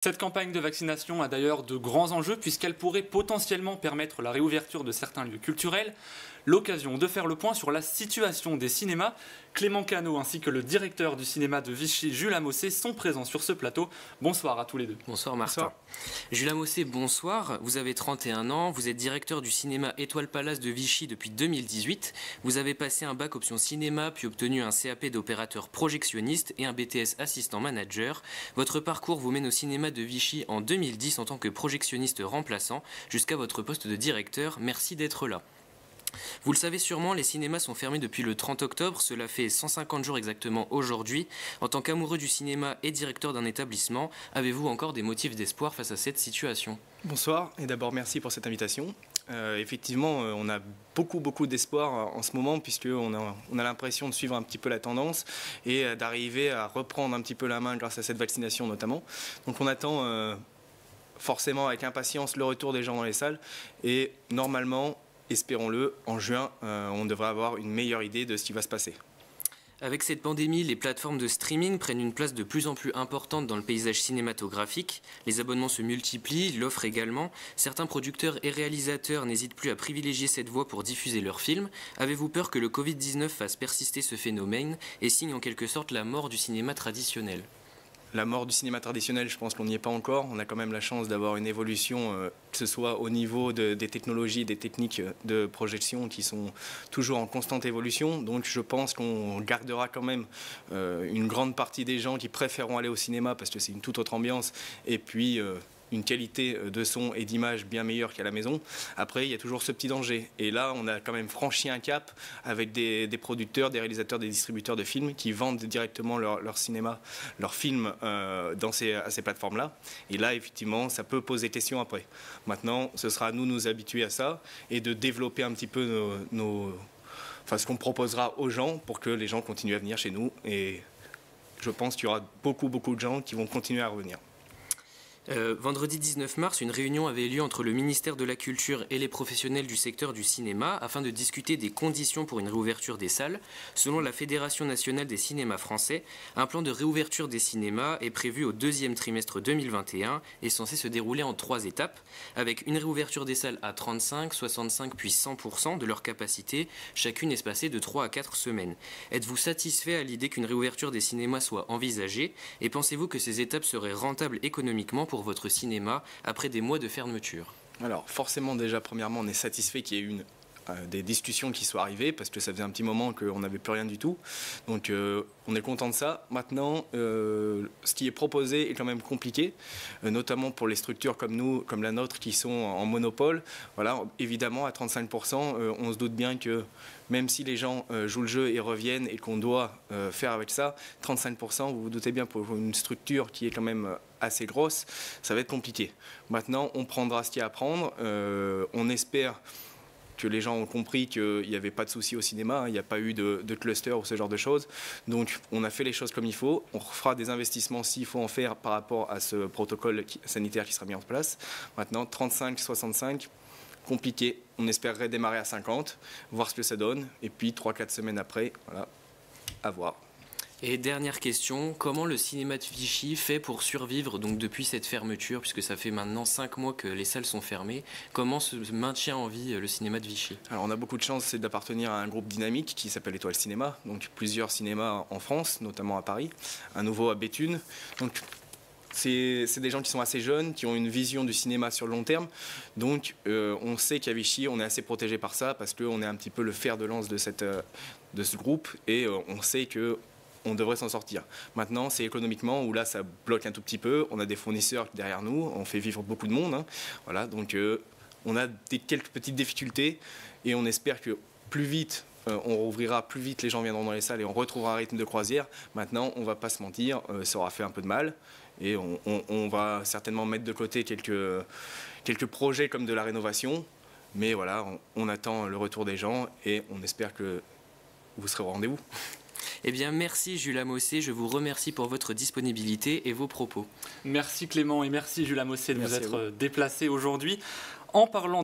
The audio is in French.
Cette campagne de vaccination a d'ailleurs de grands enjeux puisqu'elle pourrait potentiellement permettre la réouverture de certains lieux culturels. L'occasion de faire le point sur la situation des cinémas. Clément Cano ainsi que le directeur du cinéma de Vichy, Jules Amossé, sont présents sur ce plateau. Bonsoir à tous les deux. Bonsoir Martin. Bonsoir. Jules Amossé, bonsoir. Vous avez 31 ans, vous êtes directeur du cinéma Étoile Palace de Vichy depuis 2018. Vous avez passé un bac option cinéma, puis obtenu un CAP d'opérateur projectionniste et un BTS assistant manager. Votre parcours vous mène au cinéma de Vichy en 2010 en tant que projectionniste remplaçant jusqu'à votre poste de directeur. Merci d'être là. Vous le savez sûrement, les cinémas sont fermés depuis le 30 octobre, cela fait 150 jours exactement aujourd'hui. En tant qu'amoureux du cinéma et directeur d'un établissement, avez-vous encore des motifs d'espoir face à cette situation ? Bonsoir et d'abord merci pour cette invitation. Effectivement, on a beaucoup d'espoir en ce moment puisqu'on a l'impression de suivre un petit peu la tendance et d'arriver à reprendre un petit peu la main grâce à cette vaccination notamment. Donc on attend forcément avec impatience le retour des gens dans les salles et normalement, espérons-le, en juin, on devrait avoir une meilleure idée de ce qui va se passer. Avec cette pandémie, les plateformes de streaming prennent une place de plus en plus importante dans le paysage cinématographique. Les abonnements se multiplient, l'offre également. Certains producteurs et réalisateurs n'hésitent plus à privilégier cette voie pour diffuser leurs films. Avez-vous peur que le Covid-19 fasse persister ce phénomène et signe en quelque sorte la mort du cinéma traditionnel ? La mort du cinéma traditionnel, je pense qu'on n'y est pas encore. On a quand même la chance d'avoir une évolution, que ce soit au niveau des technologies, des techniques de projection qui sont toujours en constante évolution. Donc je pense qu'on gardera quand même une grande partie des gens qui préféreront aller au cinéma parce que c'est une toute autre ambiance. Et puis une qualité de son et d'image bien meilleure qu'à la maison. Après, il y a toujours ce petit danger. Et là, on a quand même franchi un cap avec des producteurs, des réalisateurs, des distributeurs de films qui vendent directement leur cinéma, leurs films à ces plateformes-là. Et là, effectivement, ça peut poser question après. Maintenant, ce sera à nous habituer à ça et de développer un petit peu ce qu'on proposera aux gens pour que les gens continuent à venir chez nous. Et je pense qu'il y aura beaucoup de gens qui vont continuer à revenir. Vendredi 19 mars, une réunion avait lieu entre le ministère de la Culture et les professionnels du secteur du cinéma afin de discuter des conditions pour une réouverture des salles. Selon la Fédération nationale des cinémas français, un plan de réouverture des cinémas est prévu au deuxième trimestre 2021 et est censé se dérouler en 3 étapes, avec une réouverture des salles à 35, 65 puis 100% de leur capacité, chacune espacée de 3 à 4 semaines. Êtes-vous satisfait à l'idée qu'une réouverture des cinémas soit envisagée et pensez-vous que ces étapes seraient rentables économiquement pour votre cinéma après des mois de fermeture ? Alors forcément déjà premièrement on est satisfait qu'il y ait eu des discussions qui soient arrivées parce que ça faisait un petit moment qu'on n'avait plus rien du tout. Donc on est content de ça. Maintenant, ce qui est proposé est quand même compliqué, notamment pour les structures comme nous, comme la nôtre, qui sont en monopole. Voilà, évidemment, à 35%, on se doute bien que même si les gens jouent le jeu et reviennent et qu'on doit faire avec ça, 35%, vous vous doutez bien, pour une structure qui est quand même assez grosse, ça va être compliqué. Maintenant, on prendra ce qu'il y a à prendre. On espère que les gens ont compris qu'il n'y avait pas de souci au cinéma, il n'y a pas eu de cluster ou ce genre de choses. Donc on a fait les choses comme il faut, on fera des investissements s'il faut en faire par rapport à ce protocole sanitaire qui sera mis en place. Maintenant 35-65, compliqué, on espérerait démarrer à 50, voir ce que ça donne, et puis 3-4 semaines après, voilà, à voir. Et dernière question, comment le cinéma de Vichy fait pour survivre donc depuis cette fermeture, puisque ça fait maintenant 5 mois que les salles sont fermées, comment se maintient en vie le cinéma de Vichy ? Alors on a beaucoup de chance, c'est d'appartenir à un groupe dynamique qui s'appelle Étoile Cinéma, donc plusieurs cinémas en France, notamment à Paris, un nouveau à Béthune. Donc c'est des gens qui sont assez jeunes, qui ont une vision du cinéma sur le long terme. Donc on sait qu'à Vichy, on est assez protégé par ça, parce qu'on est un petit peu le fer de lance de ce groupe, et on sait que on devrait s'en sortir. Maintenant, c'est économiquement où là, ça bloque un tout petit peu. On a des fournisseurs derrière nous, on fait vivre beaucoup de monde. Hein. Voilà, donc on a quelques petites difficultés et on espère que plus vite, on rouvrira, plus vite les gens viendront dans les salles et on retrouvera un rythme de croisière. Maintenant, on ne va pas se mentir, ça aura fait un peu de mal et on va certainement mettre de côté quelques projets comme de la rénovation. Mais voilà, on attend le retour des gens et on espère que vous serez au rendez-vous. Eh bien, merci Jules Amossé, je vous remercie pour votre disponibilité et vos propos. Merci Clément et merci Jules Amossé de vous être déplacé aujourd'hui. En parlant